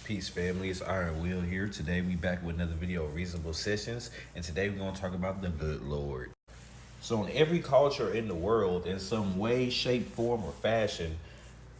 Peace, family. It's Iron Will here. Today we back with another video of Reasonable Sessions, and today we're gonna talk about the good Lord. So, in every culture in the world, in some way, shape, form, or fashion,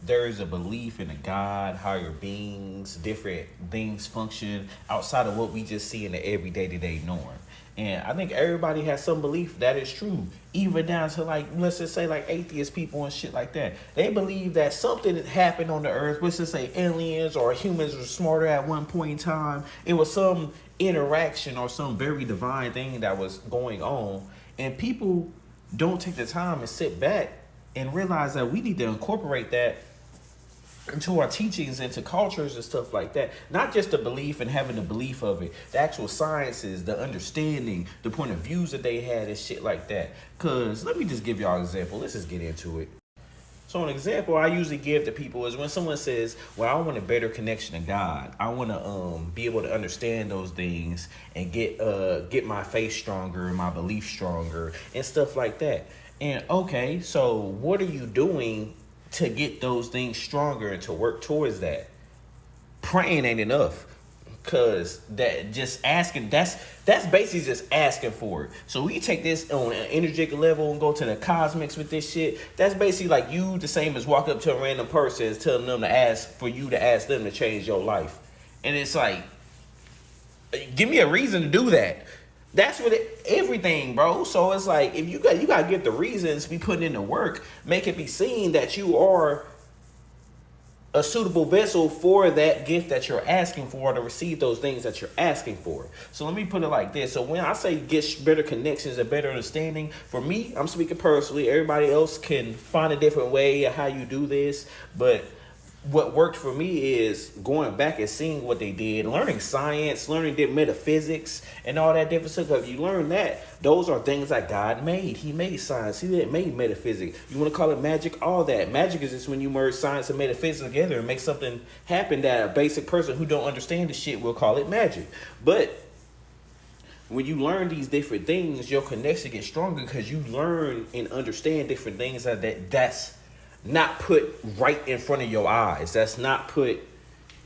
there is a belief in a God, higher beings, different things function outside of what we just see in the everyday to day norm. And I think everybody has some belief that is true, even down to like, let's just say like atheist people and shit like that. They believe that something happened on the earth, let's just say aliens or humans were smarter at one point in time. It was some interaction or some very divine thing that was going on. And people don't take the time and sit back and realize that we need to incorporate that into our teachings, into cultures and stuff like that. Not just the belief and having the belief of it, the actual sciences, the understanding, the point of views that they had and shit like that. Cause let me just give y'all an example. Let's just get into it. So an example I usually give to people is when someone says, well, I want a better connection to God. I want to be able to understand those things and get my faith stronger, my belief stronger and stuff like that. And okay, so what are you doing to get those things stronger and to work towards that? Praying ain't enough. Cause that just asking, that's basically just asking for it. So we take this on an energetic level and go to the cosmics with this shit. That's basically like you the same as walk up to a random person and telling them to ask for you to ask them to change your life. And it's like, give me a reason to do that. That's what everything, bro. So it's like if you gotta get the reasons, be putting in the work, make it be seen that you are a suitable vessel for that gift that you're asking for, to receive those things that you're asking for. So let me put it like this. So when I say get better connections and better understanding, for me, I'm speaking personally. Everybody else can find a different way of how you do this, but what worked for me is going back and seeing what they did, learning science, learning metaphysics, and all that different stuff. If you learn that, those are things that God made. He made science. He made metaphysics. You want to call it magic? All that. Magic is just when you merge science and metaphysics together and make something happen that a basic person who don't understand the shit will call it magic. But when you learn these different things, your connection gets stronger because you learn and understand different things that's not put right in front of your eyes. That's not put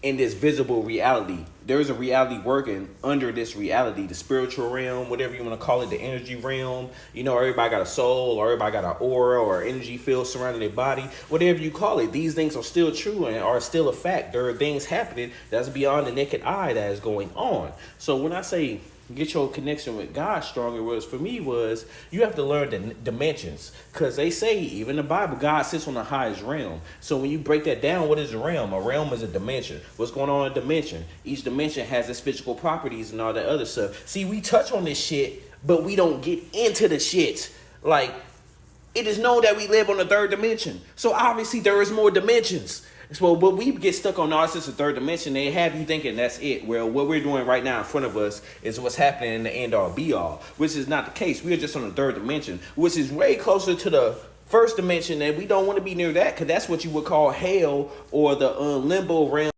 in this visible reality. There's a reality working under this reality, the spiritual realm, whatever you want to call it, the energy realm. You know, everybody got a soul, or everybody got an aura or energy field surrounding their body, whatever you call it. These things are still true and are still a fact. There are things happening that's beyond the naked eye that is going on. So when I say get your connection with God stronger, was for me was you have to learn the dimensions, because they say even in the Bible God sits on the highest realm. So when you break that down, what is a realm? A realm is a dimension. What's going on in a dimension? Each dimension has its physical properties and all that other stuff. See, we touch on this shit, but we don't get into the shit. Like, it is known that we live on the third dimension, so obviously there is more dimensions. So, but we get stuck on narcissist third dimension. They have you thinking that's it. Well, what we're doing right now in front of us is what's happening in the end all be all, which is not the case. We are just on the third dimension, which is way closer to the first dimension, and we don't want to be near that because that's what you would call hell or the limbo realm.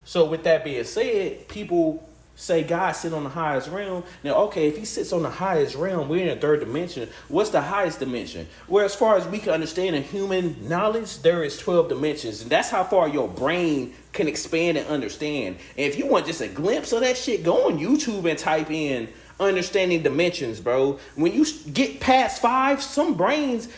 So, with that being said, people say God sit on the highest realm. Now, okay, if he sits on the highest realm, we're in a third dimension. What's the highest dimension? Well, as far as we can understand in human knowledge, there is 12 dimensions. And that's how far your brain can expand and understand. And if you want just a glimpse of that shit, go on YouTube and type in understanding dimensions, bro. When you get past 5, some brains,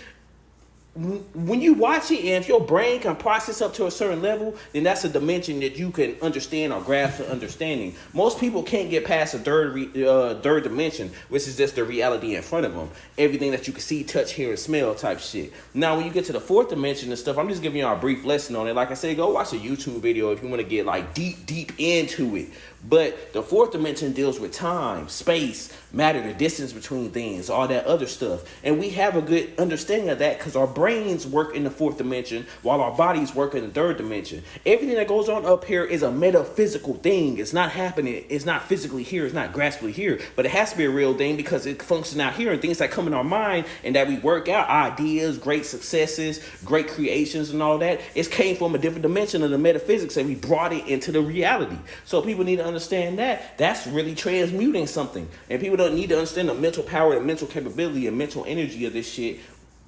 when you watch it, and if your brain can process up to a certain level, then that's a dimension that you can understand or grasp the understanding. Most people can't get past the third dimension, which is just the reality in front of them. Everything that you can see, touch, hear, and smell type shit. Now, when you get to the fourth dimension and stuff, I'm just giving you a brief lesson on it. Like I said, go watch a YouTube video if you want to get like deep into it. But the fourth dimension deals with time, space, matter, the distance between things, all that other stuff. And we have a good understanding of that because our brains work in the fourth dimension while our bodies work in the third dimension. Everything that goes on up here is a metaphysical thing. It's not happening. It's not physically here. It's not graspably here. But it has to be a real thing because it functions out here, and things that come in our mind and that we work out, ideas, great successes, great creations and all that, it came from a different dimension of the metaphysics and we brought it into the reality. So people need to understand that that's really transmuting something. And people don't need to understand the mental power and mental capability and mental energy of this shit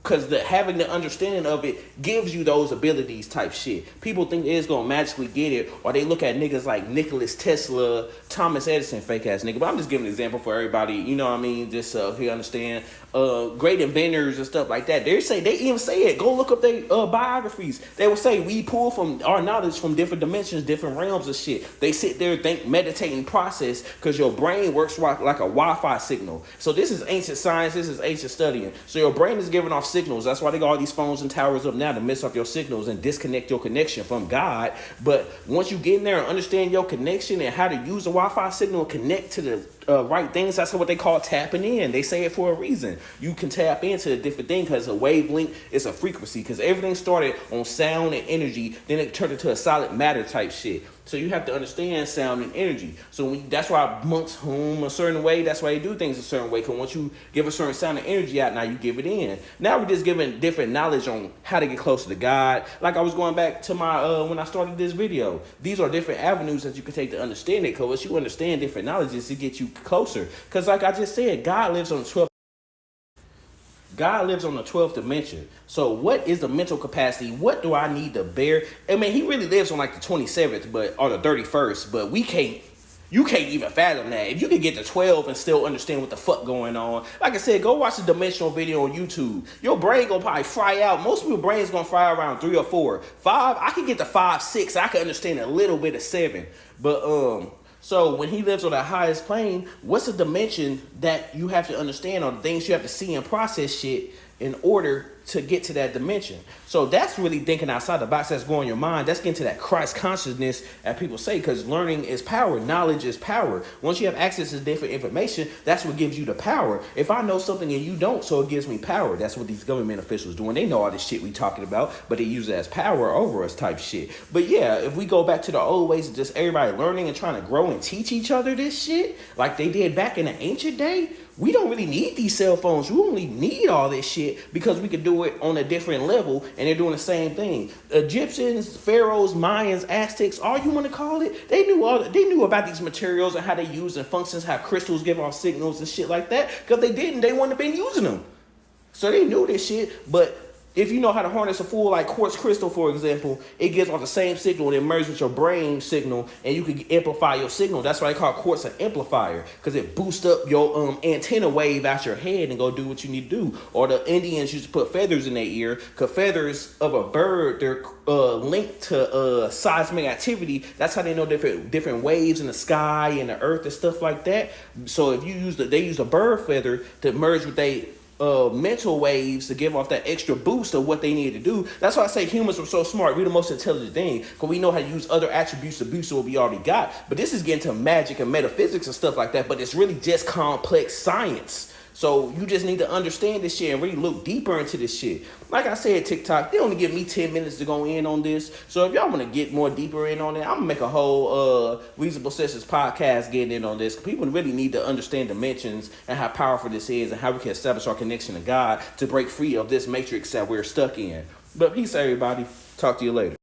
because having the understanding of it gives you those abilities type shit. People think they're just gonna magically get it, or they look at niggas like Nicholas Tesla, Thomas Edison, fake ass nigga. But I'm just giving an example for everybody, you know what I mean? Just so you understand. Great inventors and stuff like that. They even say it. Go look up their biographies. They will say we pull from our knowledge from different dimensions, different realms of shit. They sit there, think, meditate, and process because your brain works like a Wi-Fi signal. So this is ancient science. This is ancient studying. So your brain is giving off signals. That's why they got all these phones and towers up now to mess up your signals and disconnect your connection from God. But once you get in there and understand your connection and how to use the Wi-Fi signal and connect to the right things, that's what they call tapping in. They say it for a reason. You can tap into a different thing because a wavelength is a frequency, because everything started on sound and energy, then it turned into a solid matter type shit. So you have to understand sound and energy. So that's why monks hum a certain way. That's why they do things a certain way, because once you give a certain sound and energy out, now you give it in. Now we're just giving different knowledge on how to get closer to God. Like I was going back to my when I started this video, these are different avenues that you can take to understand it, because once you understand different knowledges, it gets you closer. Because like I just said, God lives on the 12th dimension. So what is the mental capacity? What do I need to bear? I mean, he really lives on like the 27th, or the 31st, but you can't even fathom that. If you can get to 12 and still understand what the fuck going on, like I said, go watch a dimensional video on YouTube. Your brain gonna probably fry out. Most people's brains gonna fry around 3 or 4. 5, I can get to 5, 6. I can understand a little bit of 7. But so when he lives on the highest plane, what's the dimension that you have to understand, or the things you have to see and process shit in order to get to that dimension? So that's really thinking outside the box. That's going your mind. That's getting to that Christ consciousness, as people say, because learning is power. Knowledge is power. Once you have access to different information, that's what gives you the power. If I know something and you don't, so it gives me power. That's what these government officials doing. They know all this shit we talking about, but they use it as power over us type shit. But yeah, if we go back to the old ways of just everybody learning and trying to grow and teach each other this shit, like they did back in the ancient day, we don't really need these cell phones. We only need all this shit because we can do it on a different level, and they're doing the same thing. Egyptians, pharaohs, Mayans, Aztecs, all you want to call it, they knew about these materials and how they use and functions, how crystals give off signals and shit like that. Because they didn't, they wouldn't have been using them. So they knew this shit, but if you know how to harness a full like quartz crystal, for example, it gives off the same signal and it merges with your brain signal, and you can amplify your signal. That's why they call quartz an amplifier, because it boosts up your antenna wave out your head and go do what you need to do. Or the Indians used to put feathers in their ear, because feathers of a bird, they're linked to seismic activity. That's how they know different waves in the sky and the earth and stuff like that. So if you use they use a bird feather to merge with mental waves to give off that extra boost of what they need to do. That's why I say humans are so smart. We're the most intelligent thing, because we know how to use other attributes to boost what we already got. But this is getting to magic and metaphysics and stuff like that, but it's really just complex science. So you just need to understand this shit and really look deeper into this shit. Like I said, TikTok, they only give me 10 minutes to go in on this. So if y'all want to get more deeper in on it, I'm going to make a whole Reasonable Sessions podcast getting in on this. People really need to understand dimensions and how powerful this is and how we can establish our connection to God to break free of this matrix that we're stuck in. But peace, everybody. Talk to you later.